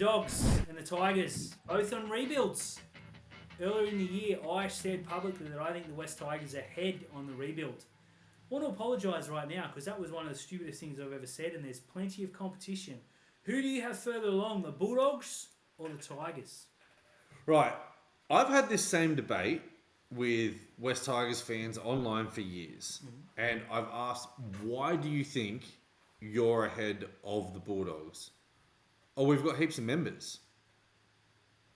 Dogs and the Tigers, both on rebuilds. Earlier in the year, I said publicly that I think the West Tigers are ahead on the rebuild. I want to apologise right now because that was one of the stupidest things I've ever said, and there's plenty of competition. Who do you have further along, the Bulldogs or the Tigers? Right. I've had this same debate with West Tigers fans online for years. And I've asked, why do you think you're ahead of the Bulldogs? Oh, we've got heaps of members.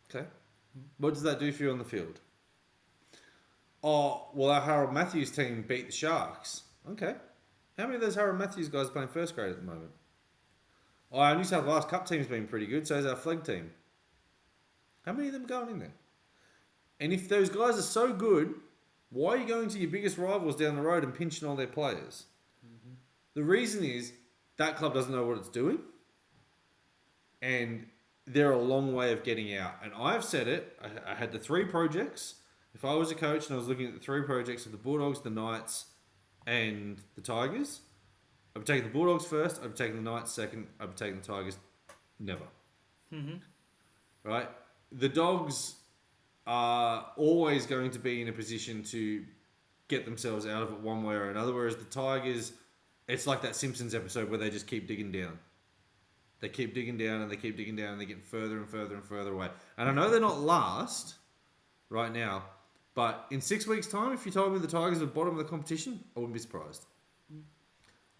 Okay. What does that do for you on the field? Oh, well, our Harold Matthews team beat the Sharks. Okay. How many of those Harold Matthews guys are playing first grade at the moment? Oh, our New South Wales Cup team's been pretty good, so is our flag team. How many of them are going in there? And if those guys are so good, why are you going to your biggest rivals down the road and pinching all their players? The reason is that club doesn't know what it's doing, and they're a long way of getting out. And I've said it, I had the three projects. If I was a coach and I was looking at the three projects of the Bulldogs, the Knights, and the Tigers, I'd be taking the Bulldogs first, I'd be taking the Knights second, I'd be taking the Tigers never. Right? The Dogs are always going to be in a position to get themselves out of it one way or another, whereas the Tigers, it's like that Simpsons episode where they just keep digging down. They keep digging down and they keep digging down and they get further and further and further away. And I know they're not last right now, but in 6 weeks' time, if you told me the Tigers are bottom of the competition, I wouldn't be surprised.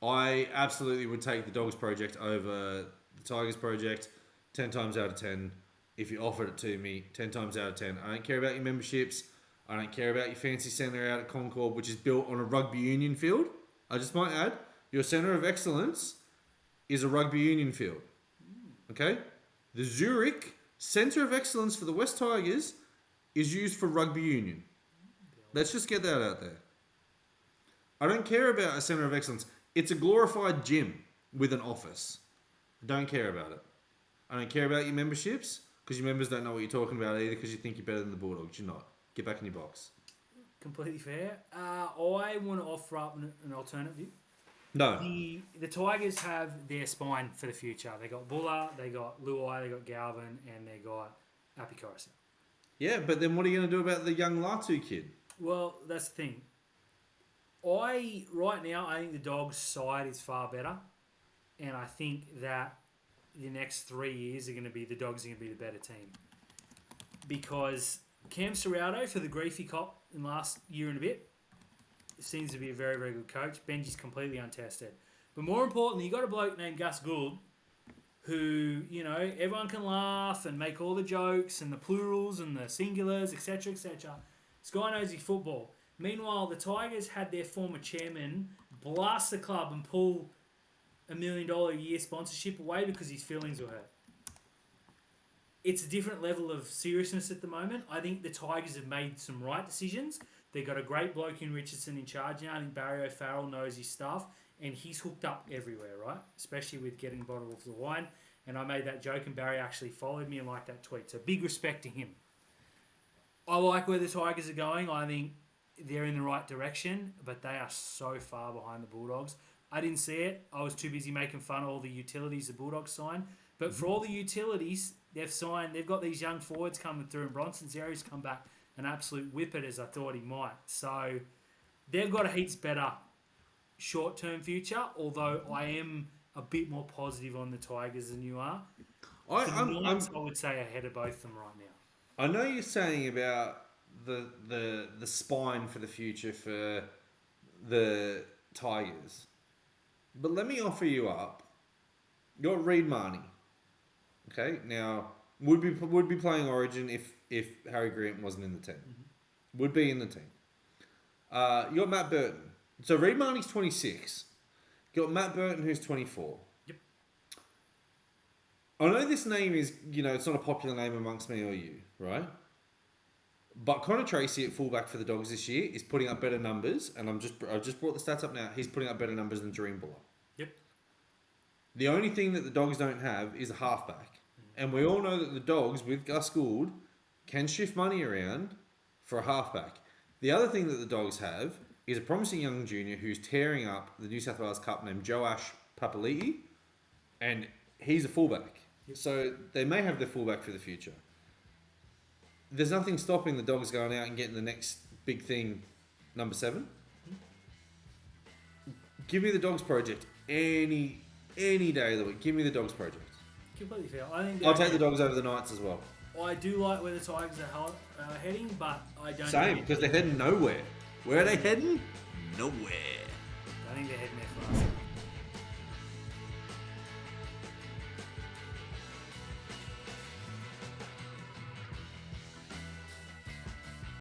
I absolutely would take the Dogs project over the Tigers project 10 times out of 10. If you offered it to me 10 times out of 10. I don't care about your memberships. I don't care about your fancy centre out at Concord, which is built on a rugby union field. I just might add, your centre of excellence is a rugby union field. Okay? The Zurich centre of excellence for the West Tigers is used for rugby union. Let's just get that out there. I don't care about a centre of excellence. It's a glorified gym with an office. I don't care about it. I don't care about your memberships because your members don't know what you're talking about either because you think you're better than the Bulldogs. You're not. Get back in your box. Completely fair. I want to offer up an alternate view. No. The Tigers have their spine for the future. They got Buller, they got Luai, they got Galvin, and they got Api Coruscant. Yeah, but then what are you going to do about the young Latu kid? Well, that's the thing. Right now, I think the Dogs' side is far better, and I think that the next 3 years are going to be the Dogs are going to be the better team. Because Cam Serrato, for the grief he copped in the last year and a bit, seems to be a very, very good coach. Benji's completely untested. But more importantly, you got a bloke named Gus Gould who, everyone can laugh and make all the jokes and the plurals and the singulars, etc., etc. This guy knows his football. Meanwhile, the Tigers had their former chairman blast the club and pull $1 million a year sponsorship away because his feelings were hurt. It's a different level of seriousness at the moment. I think the Tigers have made some right decisions. They've got a great bloke in Richardson in charge now. I think Barry O'Farrell knows his stuff, and he's hooked up everywhere, right? Especially with getting bottles of the wine. And I made that joke, and Barry actually followed me and liked that tweet. So big respect to him. I like where the Tigers are going. I think they're in the right direction, but they are so far behind the Bulldogs. I didn't see it. I was too busy making fun of all the utilities the Bulldogs signed. But for all the utilities they've signed, they've got these young forwards coming through, and Bronson Xerri's come back an absolute whippet as I thought he might. So they've got a heaps better short-term future, although I am a bit more positive on the Tigers than you are. I would say ahead of both of them right now. I know you're saying about the spine for the future for the Tigers, but let me offer you up. You got Reid Marnie. Okay, now would be playing Origin if Harry Grant wasn't in the team. Would be in the team. You got Matt Burton. So Reid Marnie's 26. You got Matt Burton who's 24. Yep. I know this name is, it's not a popular name amongst me or you, right? But Connor Tracy at fullback for the Dogs this year is putting up better numbers, and I've just brought the stats up now. He's putting up better numbers than Dream Buller. Yep. The only thing that the Dogs don't have is a halfback. And we all know that the Dogs, with Gus Gould, can shift money around for a halfback. The other thing that the Dogs have is a promising young junior who's tearing up the New South Wales Cup named Joash Papali'i, and he's a fullback. So they may have their fullback for the future. There's nothing stopping the Dogs going out and getting the next big thing, number 7. Give me the Dogs project any day of the week. Give me the Dogs project. Completely fair. I think I'll take the Dogs over the Knights as well. I do like where the Tigers are heading, but I don't. Same, because they're heading nowhere. Where are they heading? Nowhere. I think they're heading there for us.